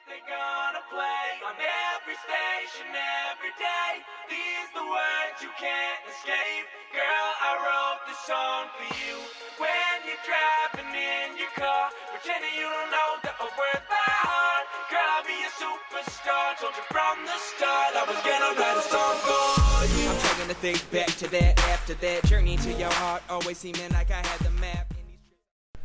They're gonna play on every station, every day. These the words you can't escape. Girl, I wrote this song for you. When you're driving in your car, pretending you don't know the words by heart. Girl, I'll be a superstar. Told you from the start I was gonna write a song for you. I'm trying to think back to that, after that journey to your heart, always seeming like I had the map.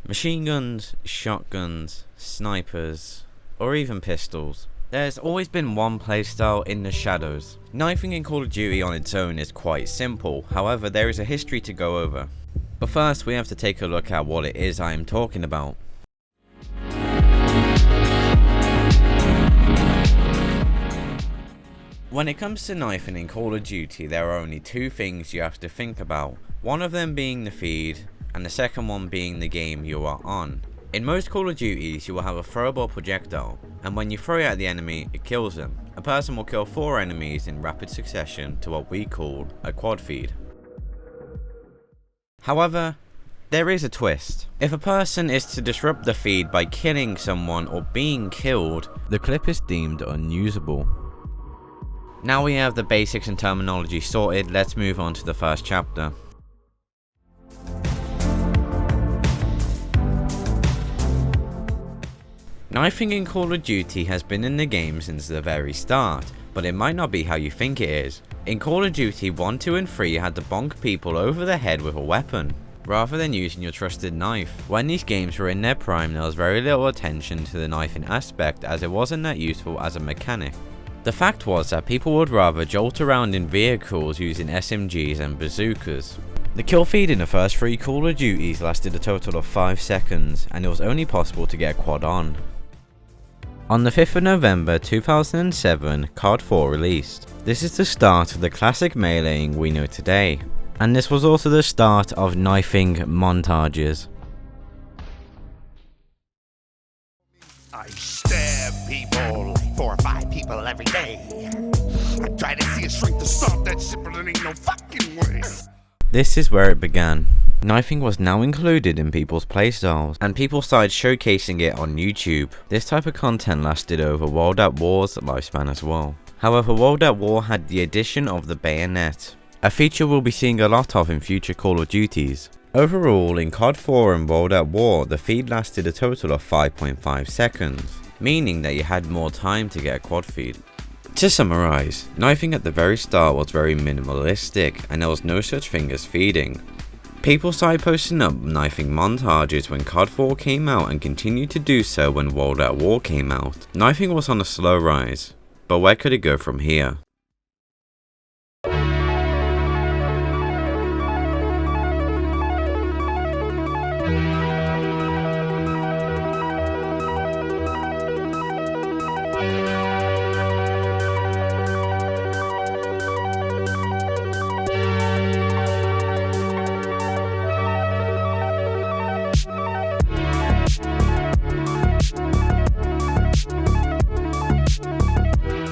Machine guns, shotguns, snipers, or even pistols. There's always been one playstyle in the shadows. Knifing in Call of Duty on its own is quite simple, however there is a history to go over. But first we have to take a look at what it is I am talking about. When it comes to knifing in Call of Duty, there are only two things you have to think about. One of them being the feed, and the second one being the game you are on. In most Call of Duties, you will have a throwable projectile, and when you throw it at the enemy, it kills them. A person will kill 4 enemies in rapid succession to what we call a quad feed. However, there is a twist. If a person is to disrupt the feed by killing someone or being killed, the clip is deemed unusable. Now we have the basics and terminology sorted, let's move on to the first chapter. Knifing in Call of Duty has been in the game since the very start, but it might not be how you think it is. In Call of Duty 1, 2 and 3 you had to bonk people over the head with a weapon, rather than using your trusted knife. When these games were in their prime there was very little attention to the knifing aspect as it wasn't that useful as a mechanic. The fact was that people would rather jolt around in vehicles using SMGs and bazookas. The kill feed in the first 3 Call of Duties lasted a total of 5 seconds, and it was only possible to get a quad on. On the 5th of November 2007, COD 4 released. This is the start of the classic meleeing we know today, and this was also the start of knifing montages. I stab people, 4 or 5 people every day. I try to see a strength to stop that shit, but it ain't no fucking way. This is where it began. Knifing was now included in people's playstyles, and people started showcasing it on YouTube. This type of content lasted over World at War's lifespan as well. However, World at War had the addition of the bayonet, a feature we'll be seeing a lot of in future Call of Duties. Overall, in COD 4 and World at War, the feed lasted a total of 5.5 seconds, meaning that you had more time to get a quad feed. To summarise, knifing at the very start was very minimalistic and there was no such thing as feeding. People started posting up knifing montages when COD 4 came out and continued to do so when World at War came out. Knifing was on a slow rise, but where could it go from here?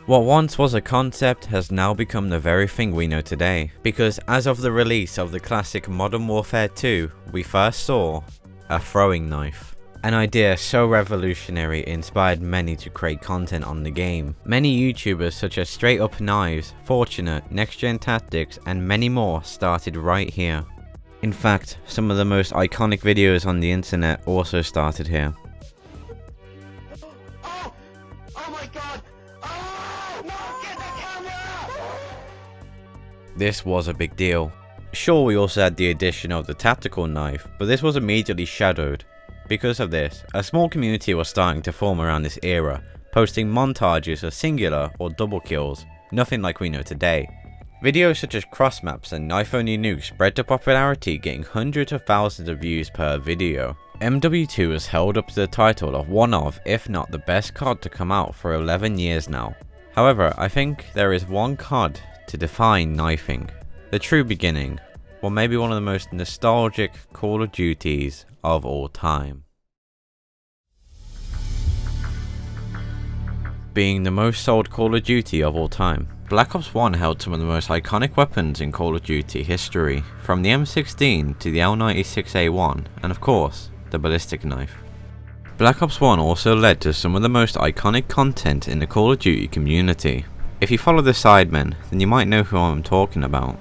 What once was a concept has now become the very thing we know today, because as of the release of the classic Modern Warfare 2, we first saw a throwing knife. An idea so revolutionary it inspired many to create content on the game. Many YouTubers such as Straight Up Knives, Fortunate, Next Gen Tactics and many more started right here. In fact, some of the most iconic videos on the internet also started here. This was a big deal. Sure, we also had the addition of the tactical knife, but this was immediately shadowed. Because of this, a small community was starting to form around this era, posting montages of singular or double kills, nothing like we know today. Videos such as cross maps and knife only nukes spread to popularity, getting hundreds of thousands of views per video. MW2 has held up to the title of one of, if not the best COD to come out for 11 years now. However, I think there is one COD to define knifing, the true beginning, or maybe one of the most nostalgic Call of Duties of all time. Being the most sold Call of Duty of all time, Black Ops 1 held some of the most iconic weapons in Call of Duty history, from the M16 to the L96A1, and of course, the ballistic knife. Black Ops 1 also led to some of the most iconic content in the Call of Duty community. If you follow the Sidemen, then you might know who I'm talking about.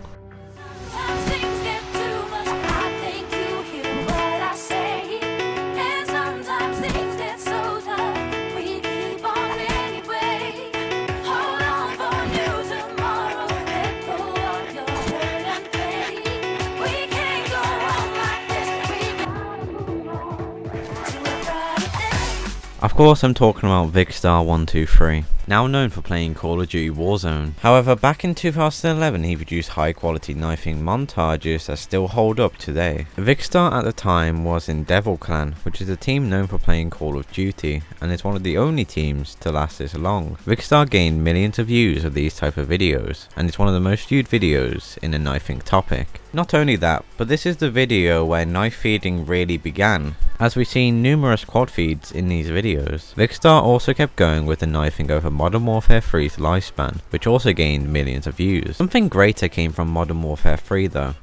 Sometimes things get too much. I think you hear what I say. And sometimes things get so tough. We keep on anyway. Hold on for new tomorrow. Let go of your hurt and pain. We can't go on like this. We gotta move on to a brighter day. Of course I'm talking about Vikkstar123, now known for playing Call of Duty Warzone. However, back in 2011 he produced high quality knifing montages that still hold up today. Vikkstar at the time was in Devil Clan, which is a team known for playing Call of Duty, and is one of the only teams to last this long. Vikkstar gained millions of views of these type of videos, and it's one of the most viewed videos in the knifing topic. Not only that, but this is the video where knife feeding really began, as we've seen numerous quad feeds in these videos. Vikkstar also kept going with the knifing over Modern Warfare 3's lifespan, which also gained millions of views. Something greater came from Modern Warfare 3 though.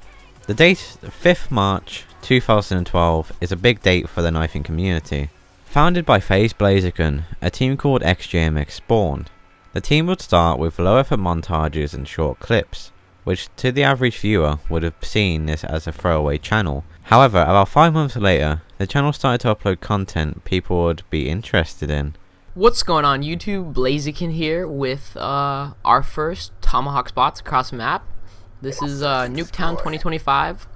The date 5th March 2012 is a big date for the knifing community. Founded by FaZe Blaziken, a team called XJMX spawned. The team would start with low effort montages and short clips, which to the average viewer would have seen this as a throwaway channel. However, about 5 months later, the channel started to upload content people would be interested in. What's going on YouTube? Blaziken here with our first Tomahawk spots across the map. This is Nuketown 2025,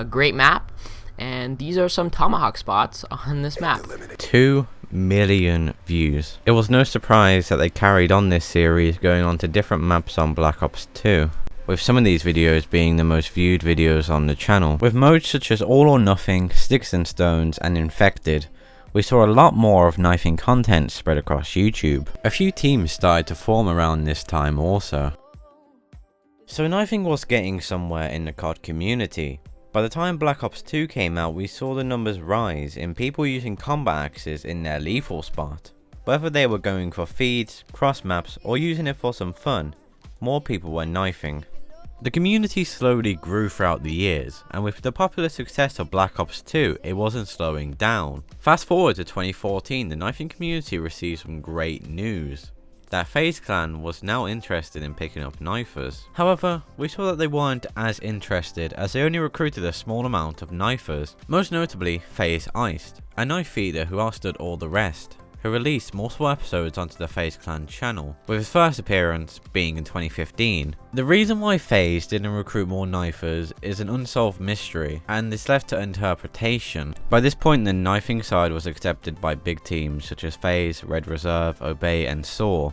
great map, and these are some Tomahawk spots on this map. 2 million views. It was no surprise that they carried on this series, going on to different maps on Black Ops 2. With some of these videos being the most viewed videos on the channel. With modes such as All or Nothing, Sticks and Stones and Infected, we saw a lot more of knifing content spread across YouTube. A few teams started to form around this time also. So knifing was getting somewhere in the COD community. By the time Black Ops 2 came out, we saw the numbers rise in people using combat axes in their lethal spot. Whether they were going for feeds, cross maps or using it for some fun, more people were knifing. The community slowly grew throughout the years, and with the popular success of Black Ops 2, it wasn't slowing down. Fast forward to 2014, the knifing community received some great news. That FaZe Clan was now interested in picking up knifers. However, we saw that they weren't as interested, as they only recruited a small amount of knifers, most notably FaZe Iced, a knife feeder who outstood all the rest, who released multiple episodes onto the FaZe Clan channel, with his first appearance being in 2015. The reason why FaZe didn't recruit more knifers is an unsolved mystery, and is left to interpretation. By this point, the knifing side was accepted by big teams such as FaZe, Red Reserve, Obey and Saw.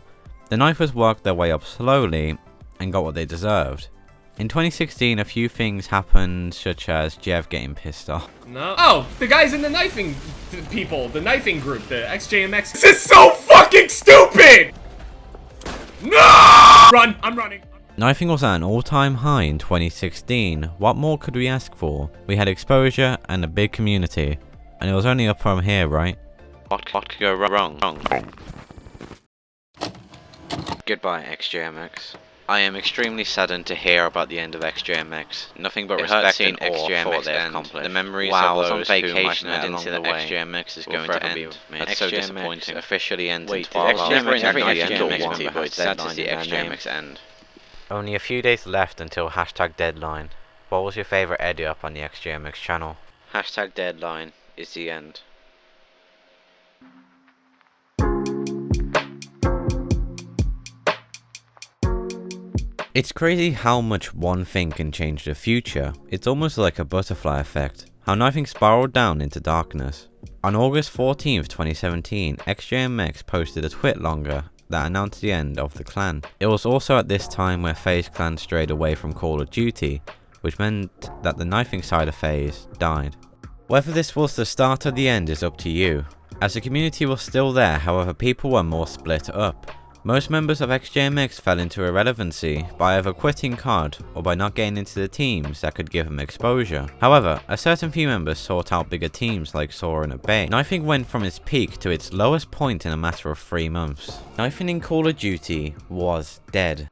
The knifers worked their way up slowly and got what they deserved. In 2016, a few things happened, such as Jev getting pissed off. No. Oh, the guys in the knifing people, the knifing group, the XJMX. This is so fucking stupid! No! Run! I'm running. Knifing was at an all-time high in 2016. What more could we ask for? We had exposure and a big community, and it was only up from here, right? What could go wrong? Goodbye, XJMX. I am extremely saddened to hear about the end of XJMX. Nothing but respect and awe for their accomplishment. The memories of those on vacation I didn't see that XJMX is going to end. It's so disappointing. Officially ends in 12 hours. Every XJMX member has sad to see XJMX end. Only a few days left until #deadline. What was your favourite edit up on the XJMX channel? #deadline is the end. It's crazy how much one thing can change the future. It's almost like a butterfly effect, how knifing spiraled down into darkness. On August 14th, 2017, XJMX posted a tweet longer that announced the end of the clan. It was also at this time where FaZe Clan strayed away from Call of Duty, which meant that the knifing side of FaZe died. Whether this was the start or the end is up to you, as the community was still there, however people were more split up. Most members of XJMX fell into irrelevancy by either quitting COD or by not getting into the teams that could give them exposure. However, a certain few members sought out bigger teams like Saw and Obey. Knifing went from its peak to its lowest point in a matter of 3 months. Knifing in Call of Duty was dead.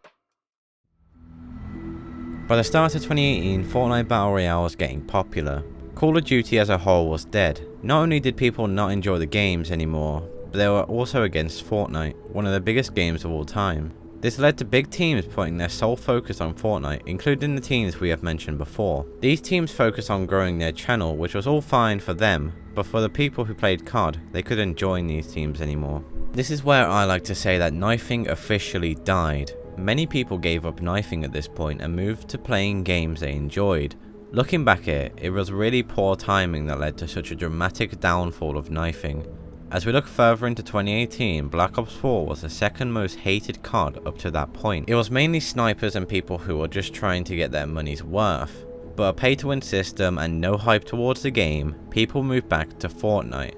By the start of 2018, Fortnite Battle Royale was getting popular. Call of Duty as a whole was dead. Not only did people not enjoy the games anymore, but they were also against Fortnite, one of the biggest games of all time. This led to big teams putting their sole focus on Fortnite, including the teams we have mentioned before. These teams focused on growing their channel, which was all fine for them, but for the people who played COD, they couldn't join these teams anymore. This is where I like to say that knifing officially died. Many people gave up knifing at this point and moved to playing games they enjoyed. Looking back at it, it was really poor timing that led to such a dramatic downfall of knifing. As we look further into 2018, Black Ops 4 was the second most hated COD up to that point. It was mainly snipers and people who were just trying to get their money's worth. But a pay-to-win system and no hype towards the game, people moved back to Fortnite.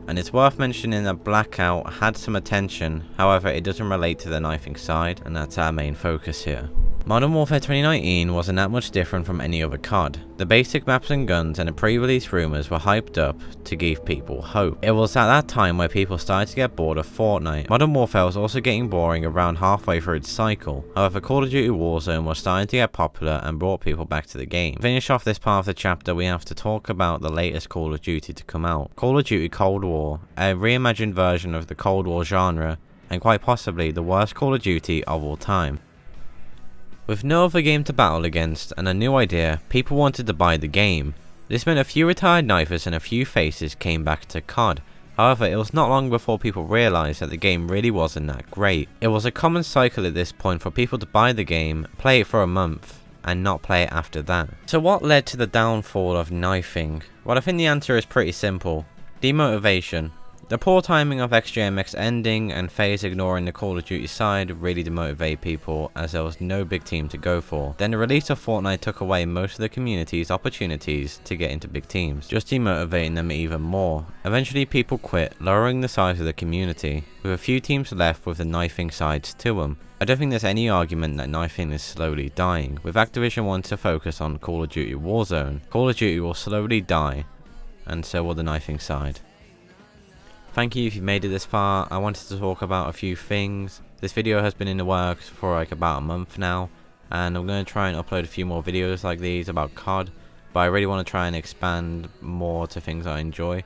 And it's worth mentioning that Blackout had some attention, however it doesn't relate to the knifing side, and that's our main focus here. Modern Warfare 2019 wasn't that much different from any other COD. The basic maps and guns and the pre-release rumours were hyped up to give people hope. It was at that time where people started to get bored of Fortnite. Modern Warfare was also getting boring around halfway through its cycle. However, Call of Duty Warzone was starting to get popular and brought people back to the game. To finish off this part of the chapter, we have to talk about the latest Call of Duty to come out. Call of Duty Cold War, a reimagined version of the Cold War genre, and quite possibly the worst Call of Duty of all time. With no other game to battle against and a new idea, people wanted to buy the game. This meant a few retired knifers and a few faces came back to COD. However, it was not long before people realised that the game really wasn't that great. It was a common cycle at this point for people to buy the game, play it for a month, and not play it after that. So what led to the downfall of knifing? Well, I think the answer is pretty simple. Demotivation. The poor timing of XJMX ending and FaZe ignoring the Call of Duty side really demotivated people as there was no big team to go for. Then the release of Fortnite took away most of the community's opportunities to get into big teams, just demotivating them even more. Eventually people quit, lowering the size of the community, with a few teams left with the knifing sides to them. I don't think there's any argument that knifing is slowly dying. With Activision wanting to focus on Call of Duty Warzone, Call of Duty will slowly die, and so will the knifing side. Thank you if you've made it this far. I wanted to talk about a few things. This video has been in the works for like about a month now, and I'm going to try and upload a few more videos like these about COD, but I really want to try and expand more to things I enjoy.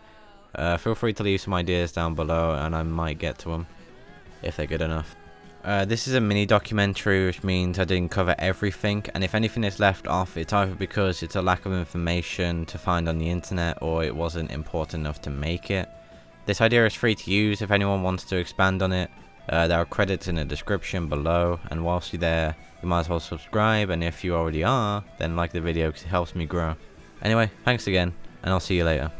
Feel free to leave some ideas down below and I might get to them if they're good enough. This is a mini documentary, which means I didn't cover everything, and if anything is left off, it's either because it's a lack of information to find on the internet or it wasn't important enough to make it. This idea is free to use if anyone wants to expand on it. There are credits in the description below, and whilst you're there, you might as well subscribe, and if you already are, then like the video because it helps me grow. Anyway, thanks again, and I'll see you later.